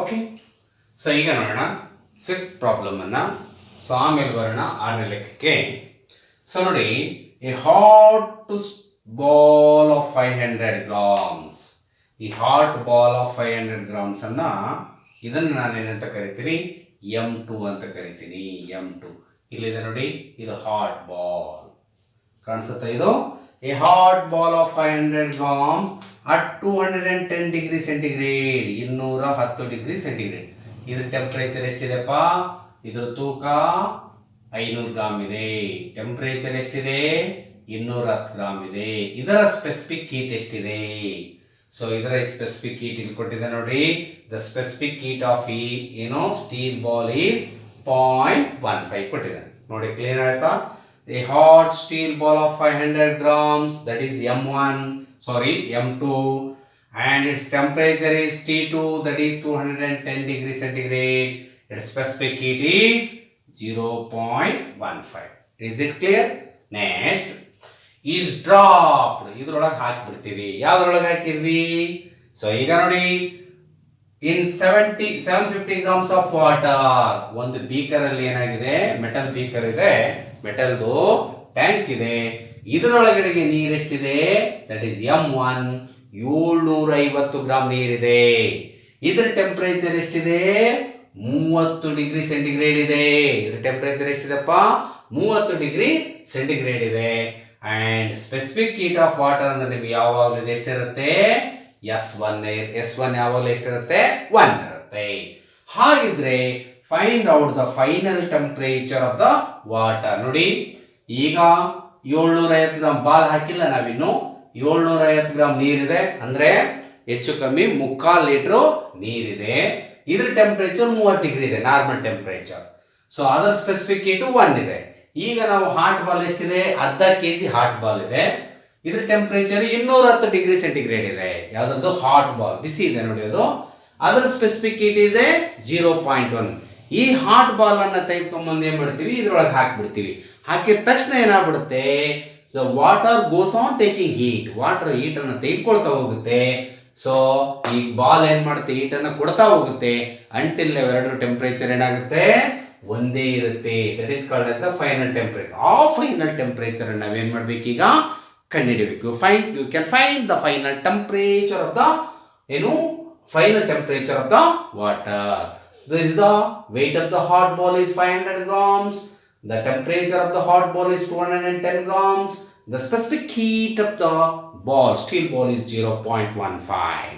Okay, so ಈಗ ನೋಡೋಣ fifth problem ಅನ್ನ. ಸೊ ಆಮೇಲೆ ಬರೋಣ ಆರನೇ ಲೆಕ್ಕಕ್ಕೆ. ಸೊ ನೋಡಿ, A hot ball of 500 grams. ಈ ಹಾಟ್ ಬಾಲ್ ಆಫ್ 500 ಗ್ರಾಮ್ಸ್ ಅನ್ನ ಇದನ್ನು ನಾನೇನಂತ ಕರಿತೀನಿ, M2 ಅಂತ ಕರಿತೀನಿ. M2 ಇಲ್ಲಿದೆ ನೋಡಿ, ಇದು ಹಾಟ್ ಬಾಲ್ ಕಾಣಿಸುತ್ತಾ? ಇದು A hot ball of 500 gram at 210 degree centigrade, 210 degree centigrade. ಇದ್ರ ಟೆಂಪರೇಚರ್ ಎಷ್ಟಿದೆಪ್ಪ? ಇದ್ರ ತೂಕ 500 ಗ್ರಾಮ್ ಇದೆ. ಟೆಂಪರೇಚರ್ ಎಷ್ಟಿದೆ? 210 ಗ್ರಾಮ್ ಇದೆ. ಇದರ ಸ್ಪೆಸಿಫಿಕ್ ಹೀಟ್ ಎಷ್ಟಿದೆ? ಸೊ ಇದರ ಸ್ಪೆಸಿಫಿಕ್ ಹೀಟ್ ಇಲ್ಲಿ ಕೊಟ್ಟಿದೆ ನೋಡಿ. The specific heat of steel ball is 0.15 ಕೊಟ್ಟಿದೆ ನೋಡಿ. ಕ್ಲಿಯರ್ ಆಯ್ತಾ? A hot steel ball of 500 grams, that is M2, and its temperature is T2, that is 210 degrees centigrade. Its specific heat is 0.15. Is it clear? Next is dropped. ಇದ್ರೊಳಗೆ ಹಾಕಿಬಿಡ್ತೀವಿ. ಯಾವ್ದ್ರೊಳಗೆ ಹಾಕಿದ್ವಿ? So ಈಗ ನೋಡಿ, in 750 grams of water, ಒಂದು beaker ಅಲ್ಲಿ ಏನಾಗಿದೆ, metal beaker ಇದೆ, ಮೆಟಲ್ದು tank ಇದೆ. ಇದರೊಳಗಡೆಗೆ ನೀರೆಷ್ಟಿದೆ? That is M1, 750 gram ನೀರಿದೆ. ಇದರ ಟೆಂಪರೇಚರ್ ಎಷ್ಟಿದೆ? 30 ಡಿಗ್ರಿ ಸೆಂಟಿಗ್ರೇಡ್ ಇದೆ. ಇದರ ಟೆಂಪರೇಚರ್ ಎಷ್ಟಿದೆಪ್ಪ? 30 ಡಿಗ್ರಿ ಸೆಂಟಿಗ್ರೇಡ್ ಇದೆ. And specific heat of water ಅಂದ್ರೆ ನಿಮ್ಗೆ ಯಾವಾಗಲೂ ಇದು ಎಷ್ಟಿರುತ್ತೆ? S1 ಯಾವಾಗಲೂ ಎಷ್ಟಿರುತ್ತೆ? 1 ಇರುತ್ತೆ. ಹಾಗಿದ್ರೆ find out the final temperature of the water. ನೋಡಿ, ಈಗ 750 ಗ್ರಾಮ್ ಬಾಲ್ ಹಾಕಿಲ್ಲ ನಾವಿನ್ನು. 750 ಗ್ರಾಮ್ ನೀರಿದೆ ಅಂದ್ರೆ ಹೆಚ್ಚು ಕಮ್ಮಿ 3/4 ಲೀಟರ್ ನೀರಿದೆ. ಇದ್ರ ಟೆಂಪರೇಚರ್ 30 ಡಿಗ್ರಿ ಇದೆ, ನಾರ್ಮಲ್ ಟೆಂಪರೇಚರ್. ಸೊ ಅದರ ಸ್ಪೆಸಿಫಿಕ್ ಹೀಟ್ 1 ಇದೆ. ಈಗ ನಾವು ಹಾಟ್ ಬಾಲ್ ಎಷ್ಟಿದೆ? ಅರ್ಧ ಕೆಜಿ ಹಾಟ್ ಬಾಲ್ ಇದೆ. ಇದ್ರ ಟೆಂಪರೇಚರ್ 210 ಡಿಗ್ರಿ ಸೆಂಟಿಗ್ರೇಡ್ ಇದೆ. ಯಾವ್ದು? ಹಾಟ್ ಬಾಲ್ ಬಿಸಿ ಇದೆ ನೋಡಿ ಅದು. ಅದರ ಸ್ಪೆಸಿಫಿಕ್ ಹೀಟ್ ಇದೆ 0.1. ಈ ಹಾಟ್ ಬಾಲ್ ಅನ್ನ ತೆಗೆದುಕೊಂಡ್ಬಂದು ಏನ್ ಮಾಡ್ತೀವಿ? ಇದ್ರೊಳಗೆ ಹಾಕ್ಬಿಡ್ತೀವಿ. ಹಾಕಿದ ತಕ್ಷಣ ಏನಾಗ್ಬಿಡುತ್ತೆ? So water goes on taking heat. Water heat ಅನ್ನ ತೆಗೆದುಕೊಳ್ತಾ ಹೋಗುತ್ತೆ. ಸೊ ಈ ಬಾಲ್ ಏನ್ ಮಾಡುತ್ತೆ? ಹೀಟ್ ಅನ್ನ ಕೊಡ್ತಾ ಹೋಗುತ್ತೆ ಅಂಟಿಲ್ ಎರಡು ಟೆಂಪರೇಚರ್ ಏನಾಗುತ್ತೆ? ಒಂದೇ ಇರುತ್ತೆ. That is called as the final temperature. ಆ ಫೈನಲ್ ಟೆಂಪರೇಚರ್ ಅನ್ನ ನಾವೇನ್ ಮಾಡ್ಬೇಕೀಗ? ಕಂಡುಹಿಡಿಯಬೇಕು. You can find the final temperature of the final temperature of the water. So this is the weight of the hot ball is 500 grams. The temperature of the hot ball is 210 grams. The specific heat of the ball, steel ball, is 0.15.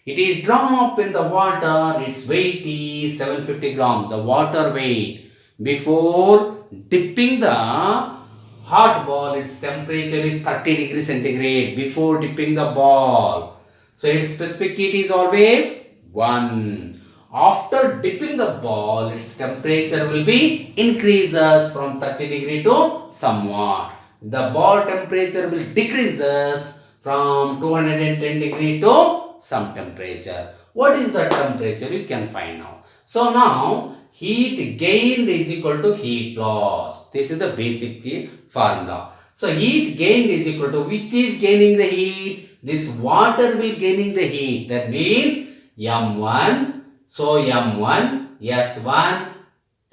It is dropped in the water. Its weight is 750 grams. The water weight before dipping the hot ball, its temperature is 30 degrees centigrade before dipping the ball. So its specific heat is always 1. After dipping the ball, its temperature will be increases from 30 degree to somewhat. The ball temperature will decreases from 210 degree to some temperature. What is the temperature? You can find now. So now heat gained is equal to heat loss. This is the basic formula. So heat gained is equal to, which is gaining the heat? This water will gaining the heat. That means M1. So M1, S1,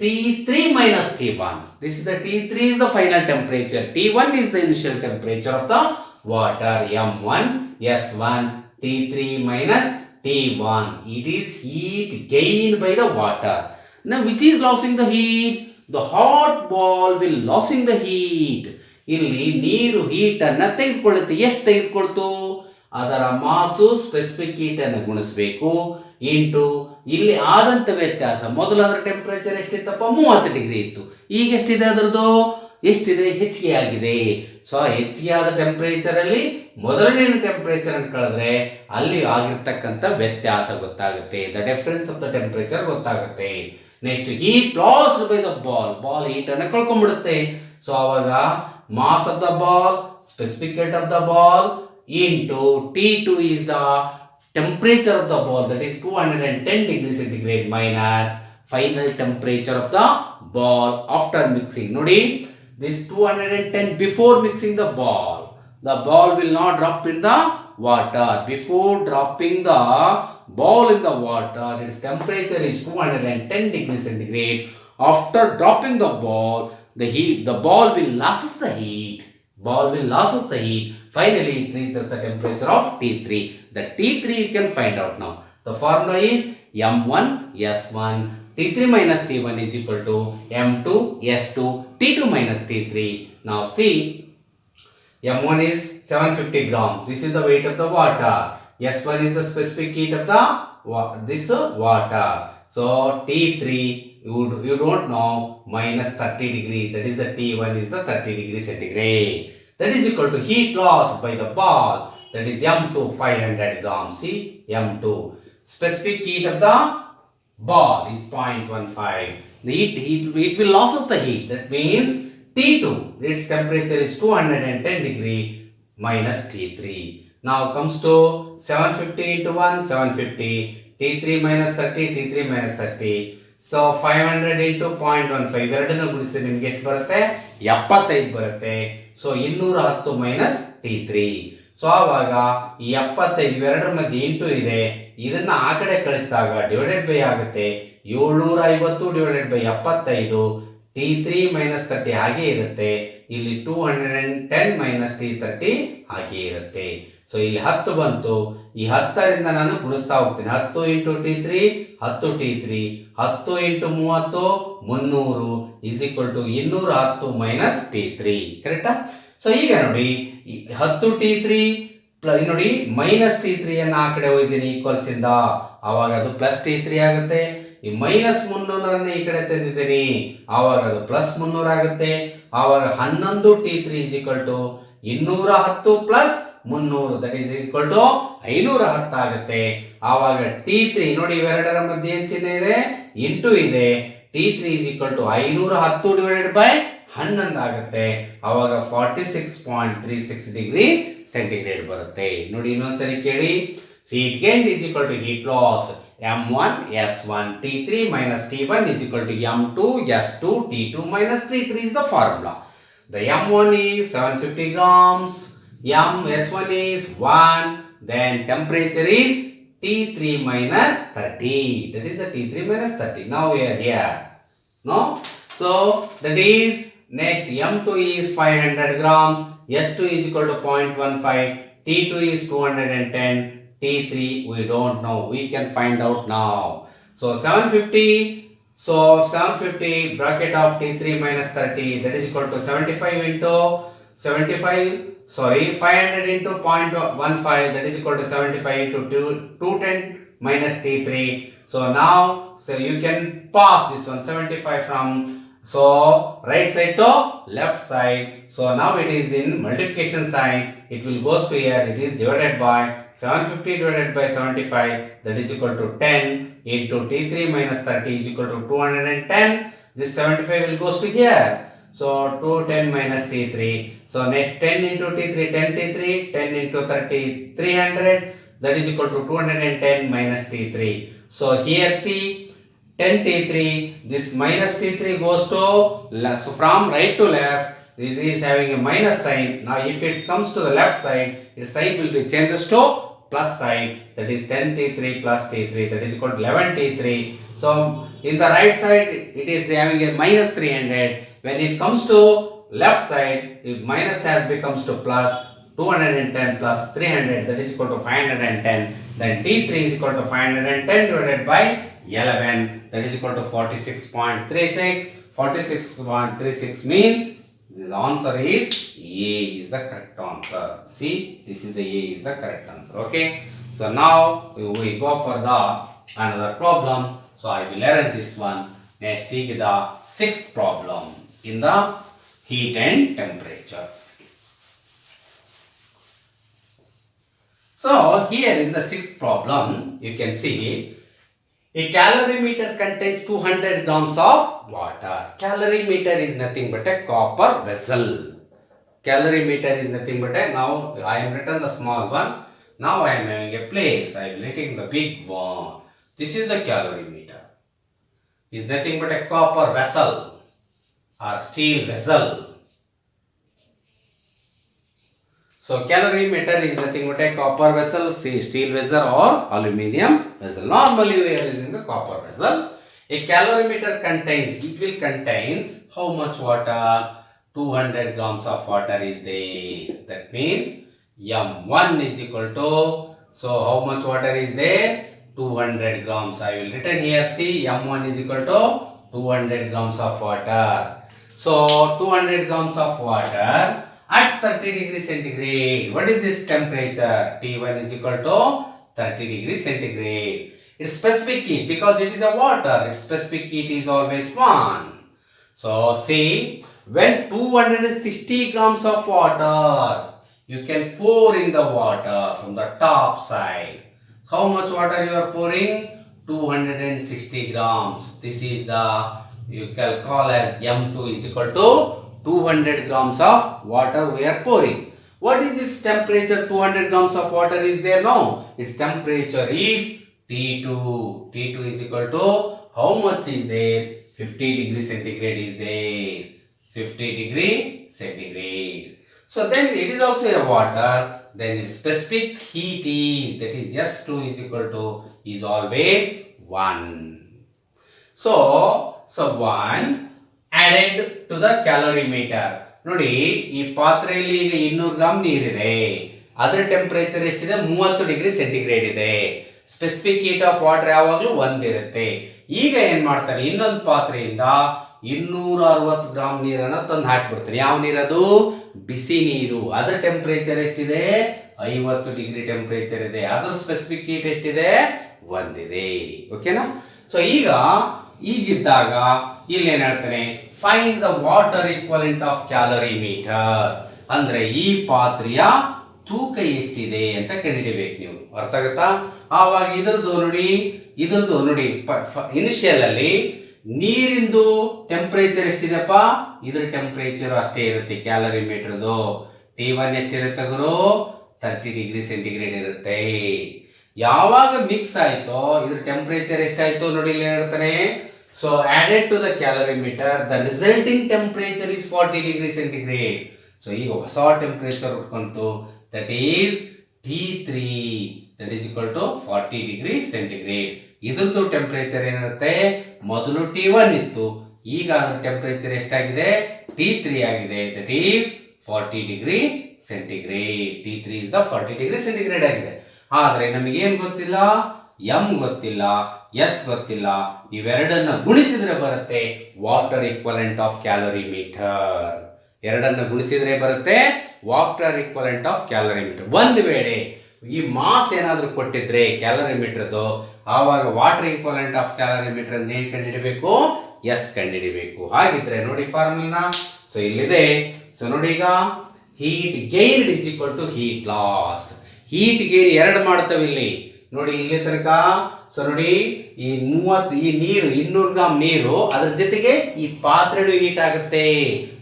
T3 minus T1. This is the T3 is the final temperature. T1 is the initial temperature of the water. M1, S1, T3 minus T1. It is heat gained by the water. Now which is losing the heat? The hot ball will losing the heat. ಇಲ್ಲಿ ನೀರು heat ಅನ್ನ ತೆಗೆದುಕೊಳ್ಳುತ್ತೆ. ಎಷ್ಟು ತೆಗೆದುಕೊಳ್ತು? ಅದರ ಮಾಸು specific heat ಅನ್ನು ಗುಣಿಸಬೇಕು into ಇಲ್ಲಿ ಆದಂತ ವ್ಯತ್ಯಾಸ. ಮೊದಲು ಅದರ ಟೆಂಪರೇಚರ್ ಎಷ್ಟಿತ್ತಪ್ಪ? 30 ಡಿಗ್ರಿ ಇತ್ತು. ಈಗ ಎಷ್ಟಿದೆ? ಅದರದ್ದು ಎಷ್ಟಿದೆ? ಹೆಚ್ಚಿಗೆ ಆಗಿದೆ. ಸೊ ಹೆಚ್ಚಿಗೆ ಆದ ಟೆಂಪರೇಚರ್ ಅಲ್ಲಿ ಮೊದಲನೇ ಟೆಂಪರೇಚರ್ ಅನ್ನು ಕಳೆದ್ರೆ ಅಲ್ಲಿ ಆಗಿರ್ತಕ್ಕಂಥ ವ್ಯತ್ಯಾಸ ಗೊತ್ತಾಗುತ್ತೆ. The difference of the temperature ಗೊತ್ತಾಗುತ್ತೆ. Next heat lost by the ball. Ball heat ಅನ್ನು ಕಳ್ಕೊಂಡ್ಬಿಡುತ್ತೆ. ಸೊ ಅವಾಗ mass of the ball, specific heat of the ball into T2 is the temperature of the ball, that is 210 degrees centigrade minus final temperature of the ball after mixing. Nodi, this 210 before mixing the ball will not drop in the water. Before dropping the ball in the water, its temperature is 210 degrees centigrade. After dropping the ball, the ball will loses the heat. Ball will loses the heat. Finally, it reaches the temperature of T3. The T3 you can find out now. The formula is M1 S1. T3 minus T1 is equal to M2 S2. T2 minus T3. Now see, M1 is 750 grams. This is the weight of the water. S1 is the specific heat of the this water. So T3 you don't know, minus 30 degrees. That is the T1 is the 30 degrees centigrade. That is equal to heat lost by the ball. That is M2 500 grams. See, M2. Specific heat of the ball is 0.15. It will lose the heat. That means T2, its temperature is 210 degree minus T3. Now comes to 750 into 1, 750. T3 minus 30, T3 minus 30. So 500 into 0.15. ಎರಡನ್ನು ಗುಣಿಸಿದ್ರೆ ನಿಮಗೆ ಎಷ್ಟು ಬರುತ್ತೆ? 75 ಬರುತ್ತೆ. So 210 minus T3. So ಆವಾಗ ಈ 75 ಇವೆರಡರ ಮಧ್ಯೆ into ಇದೆ. ಇದನ್ನ ಆ ಕಡೆ ಕಳಿಸಿದಾಗ ಡಿವೈಡೆಡ್ ಬೈ ಆಗುತ್ತೆ. 750 ಡಿವೈಡೆಡ್ ಬೈ 75. T3 minus 30 ಹಾಗೆ ಇರುತ್ತೆ. ಇಲ್ಲಿ 210 minus T30 ಹಾಗೆ ಇರುತ್ತೆ. ಸೊ ಇಲ್ಲಿ 10 ಬಂತು. ಈ 10ರಿಂದ ನಾನು ಗುಣಿಸ್ತಾ ಹೋಗ್ತೀನಿ. 10 into T3 10 T3 10 into 30 300 is equal to 210 minus T3. ಕರೆಕ್ಟಾ? ಸೊ ಈಗ ನೋಡಿ 10 T3 ನೋಡಿ ಮೈನಸ್ T3 ಅನ್ನ ಆ ಕಡೆ ಹೋಯ್ತೀನಿ ಈಕ್ವಲ್ಸ್ ಇಂದ, ಆವಾಗ ಅದು ಪ್ಲಸ್ T3 ಆಗುತ್ತೆ. ಈ ಮೈನಸ್ 300 ಈ ಕಡೆ ತಂದಿದ್ದೀನಿ, ಆವಾಗ ಅದು ಪ್ಲಸ್ 300 ಆಗುತ್ತೆ. ಆವಾಗ 11 T3 is equal to 210 plus 300 that is equal to 510 ಆಗುತ್ತೆ. ಆವಾಗ T3 ನೋಡಿ ಇವೆರಡರ ಮಧ್ಯೆ ಏನು ಚಿಹ್ನೆ ಇದೆ? ಇಂಟು ಇದೆ. T3 is equal to 510 divided by 11 ಆಗುತ್ತೆ. ಆವಾಗ 46.36 ಡಿಗ್ರಿ ಸೆಂಟಿಗ್ರೇಡ್ ಬರುತ್ತೆ. ನೋಡಿ ಇನ್ನೊಂದ್ಸರಿ ಕೇಳಿ. Heat gain is equal to heat loss. M1 S1 T3 minus T1 is equal to M2 S2 T2 minus T3 is the formula. The M1 is 750 grams. S1 is 1. Then temperature is T3 minus 30. That is the T3 minus 30. Now we are here. No? So that is next M2 is 500 grams. S2 is equal to 0.15. T2 is 210. T3 we don't know. We can find out now. So 750. So 750 bracket of T3 minus 30 that is equal to 75 into 75. Sorry, 500 into 0.15 that is equal to 75 into 210 minus T3. So now you can pass this one 75 from right side to left side. So now it is in multiplication sign. It will goes to here. It is divided by 750 divided by 75 that is equal to 10 into T3 minus 30 is equal to 210. This 75 will goes to here. So 210 minus T3. So next 10 into T3 10 T3 10 into 30 300 that is equal to 210 minus T3. So here see 10 T3, this minus T3 goes to left. So from right to left, this is having a minus sign. Now if it comes to the left side, its sign will be changes to plus sign. That is 10 T3 plus T3 that is equal to 11 T3. So in the right side, it is having a minus 300. When it comes to left side, it minus has becomes to plus 210 plus 300 that is equal to 510. Then T3 is equal to 510 divided by 11 that is equal to 46.36. 46.36 means the answer is A is the correct answer. See, this is the A is the correct answer. Okay. So now we go for the another problem. So I will erase this one. Next take the sixth problem in the heat and temperature. So here in the sixth problem you can see a calorimeter contains 200 grams of water. Calorimeter is nothing but a copper vessel. Calorimeter is nothing but a, now I am written the small one. Now I am having a place. I am writing the big one. This is the calorimeter. Is nothing but a copper vessel or steel vessel. So calorimeter is nothing but a copper vessel, steel vessel or aluminum vessel. Normally we are using the copper vessel. A calorimeter contains, it will contains how much water? 200 grams of water is there. That means M1 is equal to, so how much water is there? 200 grams. I will written here, see, M1 is equal to 200 grams of water. So 200 grams of water at 30 degrees centigrade. What is this temperature? T1 is equal to 30 degrees centigrade. Its specific heat, because it is a water, its specific heat is always 1. So see, when 260 grams of water, you can pour in the water from the top side. How much water you are pouring? 260 grams. This is the, you can call as M2 is equal to 200 grams of water we are pouring. What is its temperature? 200 grams of water is there now. Its temperature is T2. T2 is equal to how much is there? 50 degree centigrade is there. 50 degree centigrade. So then it is also a water. Then its specific heat is, that is S2 is equal to, is always 1. So 1 added to the calorimeter. ನೋಡಿ ಈ ಪಾತ್ರೆಯಲ್ಲಿ ಈಗ 200 gram ನೀರಿದೆ, ಅದರ temperature ಎಷ್ಟಿದೆ? 30 degree centigrade ಇದೆ. Specific heat of water ಯಾವಾಗಲೂ 1 ಇರುತ್ತೆ. ಈಗ ಏನ್ ಮಾಡ್ತಾನೆ, ಇನ್ನೊಂದು ಪಾತ್ರೆಯಿಂದ 260 ಗ್ರಾಂ ನೀರನ್ನ ತಂದು ಹಾಕ್ಬಿಡ್ತಾನೆ. ಯಾವ ನೀರದು? ಬಿಸಿ ನೀರು. ಅದರ ಟೆಂಪರೇಚರ್ ಎಷ್ಟಿದೆ? 50 ಡಿಗ್ರಿ ಟೆಂಪರೇಚರ್ ಇದೆ. ಅದರ ಸ್ಪೆಸಿಫಿಕ್ ಹೀಟ್ ಎಷ್ಟಿದೆ? 1 ಇದೆ. ಓಕೆನಾ? ಸೊ ಈಗಿದ್ದಾಗ ಇಲ್ಲಿ ಏನ್ ಹೇಳ್ತಾನೆ, find the water equivalent of calorimeter. ಅಂದ್ರೆ ಈ ಪಾತ್ರೆಯ ತೂಕ ಎಷ್ಟಿದೆ ಅಂತ ಕಂಡುಹಿಡಿಬೇಕು ನೀವು. ಅರ್ಥ ಆಗುತ್ತಾ? ಆವಾಗ ಇದ್ರದ್ದು ನೋಡಿ ಇನಿಷಿಯಲ್ ಅಲ್ಲಿ ನೀರಿಂದು ಟೆಂಪರೇಚರ್ ಎಷ್ಟಿದೆಪ್ಪ? ಇದ್ರ ಟೆಂಪರೇಚರ್ ಅಷ್ಟೇ ಇರುತ್ತೆ. ಕ್ಯಾಲರಿಮೀಟರ್ದು T1 ಎಷ್ಟಿರುತ್ತೆ ಗುರು? 30 ಡಿಗ್ರಿ ಸೆಂಟಿಗ್ರೇಡ್ ಇರುತ್ತೆ. ಯಾವಾಗ ಮಿಕ್ಸ್ ಆಯ್ತೋ ಇದ್ರ ಟೆಂಪರೇಚರ್ ಎಷ್ಟಾಯ್ತು ನೋಡಿ ಇಲ್ಲಿ ಹೇಳ್ತಾನೆ. So added to the calorimeter the resulting temperature is 40 degree centigrade. So ಈಗ ಹೊಸ ಟೆಂಪರೇಚರ್ ಉಟ್ಕೊಂತು, that is T3, that is equal to 40 degree centigrade. ಇದ್ರದ್ದು ಟೆಂಪರೇಚರ್ ಏನಿರುತ್ತೆ? ಮೊದಲು T1 ಇತ್ತು, ಈಗ ಅದರ ಟೆಂಪರೇಚರ್ ಎಷ್ಟಾಗಿದೆ? T3 ಆಗಿದೆ. That is 40 degree centigrade. T3 is the 40 degree centigrade ಆಗಿದೆ. ಆದ್ರೆ ನಮಗೇನು ಗೊತ್ತಿಲ್ಲ? ಎಂ ಗೊತ್ತಿಲ್ಲ, ಎಸ್ ಗೊತ್ತಿಲ್ಲ. ಇವೆರಡನ್ನ ಗುಣಿಸಿದ್ರೆ ಬರುತ್ತೆ ವಾಟರ್ ಈಕ್ವಲೆಂಟ್ ಆಫ್ ಕ್ಯಾಲರಿಮೀಟರ್. ಎರಡನ್ನ ಗುಣಿಸಿದ್ರೆ ಬರುತ್ತೆ ವಾಟರ್ ಈಕ್ವಲೆಂಟ್ ಆಫ್ ಕ್ಯಾಲರಿಮೀಟರ್. ಒಂದು ವೇಳೆ ಈ ಮಾಸ್ ಏನಾದ್ರೂ ಕೊಟ್ಟಿದ್ರೆ ಕ್ಯಾಲರಿಮೀಟರ್ದು, ಆವಾಗ ವಾಟರ್ ಈಕ್ವಲೆಂಟ್ ಆಫ್ ಕ್ಯಾಲರಿಮೀಟರ್ ಏನ್ ಕಂಡುಹಿಡಬೇಕು? ಎಸ್ ಕಂಡುಹಿಡಬೇಕು. ಹಾಗಿದ್ರೆ ನೋಡಿ ಫಾರ್ಮುಲಾ. ಸೊ ಇಲ್ಲಿದೆ. ಸೊ ನೋಡಿ ಈಗ heat gained is equal to heat lost. Heat gain ಎರಡು ಮಾಡ್ತವೆ ಇಲ್ಲಿ ನೋಡಿ ಇಲ್ಲಿ ತನಕ. ಸೊ ನೋಡಿ ಈ 200 ಗ್ರಾಮ್ ನೀರು, ಅದ್ರ ಜೊತೆಗೆ ಈ ಪಾತ್ರೆನೂ ಹೀಟ್ ಆಗುತ್ತೆ.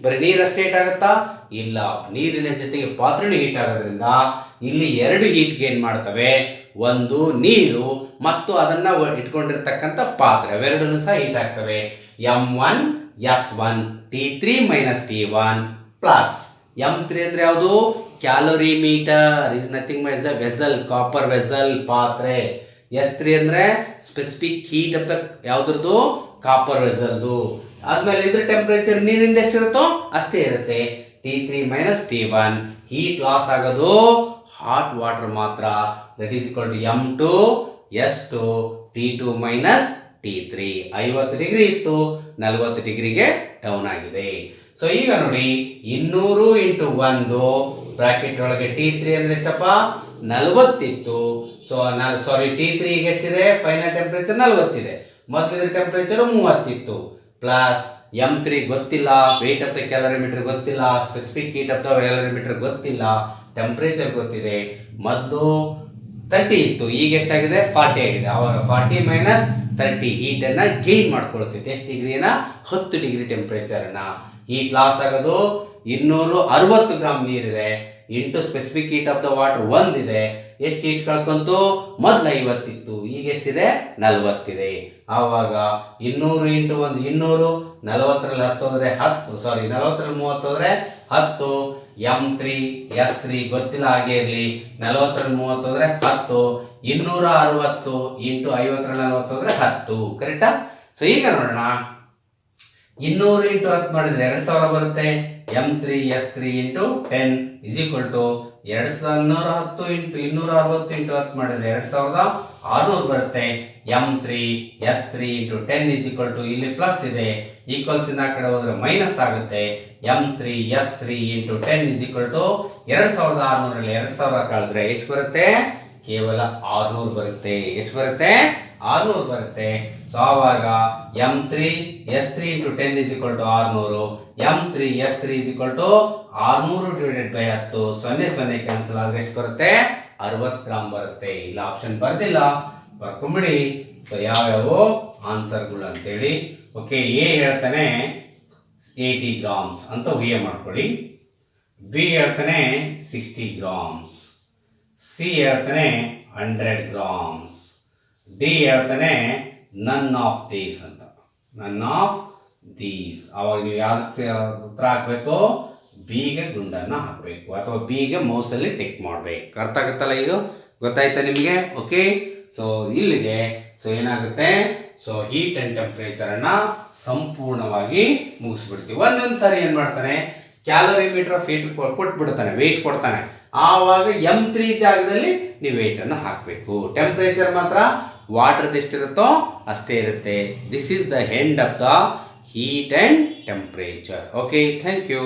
ಬರೀ ನೀರಷ್ಟೇ ಹೀಟ್ ಆಗುತ್ತಾ? ಇಲ್ಲ, ನೀರಿನ ಜೊತೆಗೆ ಪಾತ್ರೆನೂ ಹೀಟ್ ಆಗೋದ್ರಿಂದ ಇಲ್ಲಿ 2 ಹೀಟ್ ಗೇನ್ ಮಾಡ್ತವೆ. ಒಂದು ನೀರು ಮತ್ತು ಅದನ್ನ ಇಟ್ಕೊಂಡಿರ್ತಕ್ಕಂಥ ಪಾತ್ರೆ, ಅವೆರಡೂ ಸಹ ಹೀಟ್ ಆಗ್ತವೆ. M1 S1 T3 minus T1 plus M3 ಅಂದ್ರೆ ಯಾವುದು? Calorimeter is nothing but the vessel, copper vessel, ಪಾತ್ರೆ. S3 ಅಂದ್ರೆ ಸ್ಪೆಸಿಫಿಕ್ ಹೀಟ್ ಆಫ್ ದ ಯಾವ್ದ್ರದ್ದು? ಕಾಪರ್ ವೆಸಲ್ದು. ಆದ್ಮೇಲೆ ಇದ್ರ ಟೆಂಪರೇಚರ್ ನೀರಿಂದ ಎಷ್ಟಿರುತ್ತೋ ಅಷ್ಟೇ ಇರುತ್ತೆ. T3 minus T1. Heat loss ಆಗೋದು ಹಾಟ್ ವಾಟರ್ ಮಾತ್ರ. That is equal to M2 S2 T2 minus T3. 50 degree ಇತ್ತು, 40 ಡಿಗ್ರಿಗೆ ಡೌನ್ ಆಗಿದೆ. ಸೊ ಈಗ ನೋಡಿ 200 ಇಂಟು 1 ಬ್ರಾಕೆಟ್ ಒಳಗೆ T3 ಅಂದ್ರೆ ಎಷ್ಟಪ್ಪ? 40 ಇತ್ತು. ಸೊ T3 ಈಗ ಎಷ್ಟಿದೆ? ಫೈನಲ್ ಟೆಂಪರೇಚರ್ 40 ಇದೆ. ಮೊದಲಿನ ಟೆಂಪರೇಚರ್ 30 ಇತ್ತು. ಪ್ಲಸ್ M3 ಗೊತ್ತಿಲ್ಲ, ವೇಟ್ ಆಫ್ ದ ಕ್ಯಾಲರಿಮೀಟರ್ ಗೊತ್ತಿಲ್ಲ, ಸ್ಪೆಸಿಫಿಕ್ ಹೀಟ್ ಆಫ್ ದ ಕ್ಯಾಲರಿಮೀಟರ್ ಗೊತ್ತಿಲ್ಲ, ಟೆಂಪರೇಚರ್ ಗೊತ್ತಿದೆ. ಮೊದಲು 30 ಇತ್ತು, ಈಗ ಎಷ್ಟಾಗಿದೆ? 40 ಆಗಿದೆ. ಅವಾಗ 40 ಮೈನಸ್ 30 ಹೀಟ್ ಅನ್ನ ಗೇನ್ ಮಾಡ್ಕೊಳ್ತೈತೆ. ಎಷ್ಟು ಡಿಗ್ರಿನ? 10 ಡಿಗ್ರಿ ಟೆಂಪರೇಚರ್ ಅನ್ನ. ಹೀಟ್ ಲಾಸ್ ಆಗೋದು 260 ಗ್ರಾಮ್ ನೀರಿದೆ into specific heat of the water 1 ಇದೆ. ಎಷ್ಟು ಹೀಟ್ ಕಳ್ಕೊಂತು? ಮೊದಲು 50 ಇತ್ತು, ಈಗ ಎಷ್ಟಿದೆ? 40 ಇದೆ. ಆವಾಗ 200 ಇಂಟು 1 200, 40ರಲ್ಲಿ 10 ಹೋದ್ರೆ 10, 40ರಲ್ಲಿ 30 ಹೋದ್ರೆ 10, M3 S3 ಗೊತ್ತಿಲ್ಲ ಹಾಗೆ ಇರಲಿ. 40 30 ಹೋದ್ರೆ 10, 260 ಇಂಟು 50 40 ಹೋದ್ರೆ 10. ಕರೆಕ್ಟಾ? ಸೊ ಈಗ ನೋಡೋಣ, 200 ಇಂಟು 10 ಮಾಡಿದ್ರೆ 2000 ಬರುತ್ತೆ. M3 S3 into 10 is equal to 210 into 260 into 10 ಮಾಡಿದ್ರೆ 2600 ಬರುತ್ತೆ. M3 S3 into 10 is equal to, ಇಲ್ಲಿ ಪ್ಲಸ್ ಇದೆ, ಈಕ್ವಲ್ಸ್ ಇಂದ ಆ ಕಡೆ ಹೋದ್ರೆ ಮೈನಸ್ ಆಗುತ್ತೆ. M3 S3 into 10 is equal to 2600 2000 ಕಳೆದ್ರೆ ಎಷ್ಟು ಬರುತ್ತೆ? ಕೇವಲ 600 ಬರುತ್ತೆ. ಎಷ್ಟು ಬರುತ್ತೆ? 600 ಬರುತ್ತೆ. ಸೊ ಆವಾಗ M3 S3 into 10 is equal to 600. M3 S3 is equal to 600 divided by 10. 0 cancel ಆದ್ರೆ ಎಷ್ಟು ಬರುತ್ತೆ? 60 ಗ್ರಾಮ್ ಬರುತ್ತೆ. ಇಲ್ಲ ಆಪ್ಷನ್ ಬರ್ದಿಲ್ಲ, ಬರ್ಕೊಂಬಿಡಿ. ಸೊ ಯಾವ್ಯಾವ ಆನ್ಸರ್ಗಳು ಅಂತೇಳಿ. ಓಕೆ, ಎ ಹೇಳ್ತಾನೆ 80 ಗ್ರಾಮ್ಸ್ ಅಂತ ಊಹೆ ಮಾಡ್ಕೊಳ್ಳಿ. ಬಿ ಹೇಳ್ತಾನೆ 60 ಗ್ರಾಮ್ಸ್. ಸಿ ಹೇಳ್ತಾನೆ 100 ಗ್ರಾಮ್ಸ್. ಡಿ ಹೇಳ್ತಾನೆ ನನ್ ಆಫ್ ದೀಸ್ ಅಂತ. None of these. ಅವಾಗ ನೀವು ಯಾವ್ದಕ್ಕೆ ಉತ್ತರ ಹಾಕ್ಬೇಕು? ಬಿಗೆ ಗುಂಡನ್ನ ಹಾಕಬೇಕು ಅಥವಾ ಬಿಗೆ ಮೌಸಲ್ಲಿ ಟಿಕ್ ಮಾಡಬೇಕು. ಅರ್ಥ ಆಗುತ್ತಲ್ಲ? ಇದು ಗೊತ್ತಾಯ್ತಾ ನಿಮಗೆ? ಓಕೆ, ಸೊ ಇಲ್ಲಿಗೆ ಸೊ ಏನಾಗುತ್ತೆ, ಸೊ ಹೀಟ್ ಅಂಡ್ ಟೆಂಪರೇಚರ್ ಅನ್ನ ಸಂಪೂರ್ಣವಾಗಿ ಮುಗಿಸ್ಬಿಡ್ತೀವಿ. ಒಂದೊಂದು ಸಾರಿ ಏನ್ ಮಾಡ್ತಾನೆ, ಕ್ಯಾಲೋರಿಮೀಟರ್ ಆಫ್ ಹೀಟ್ ಕೊಟ್ಬಿಡ್ತಾನೆ, ವೆಯ್ಟ್ ಕೊಡ್ತಾನೆ. ಆವಾಗ M3 ಜಾಗದಲ್ಲಿ ನೀವು ವೆಯ್ಟ್ ಅನ್ನು ಹಾಕಬೇಕು. ಟೆಂಪರೇಚರ್ ಮಾತ್ರ ವಾಟರ್ ಎಷ್ಟಿರುತ್ತೋ ಅಷ್ಟೇ ಇರುತ್ತೆ. This is the end of the heat and temperature. Okay, thank you.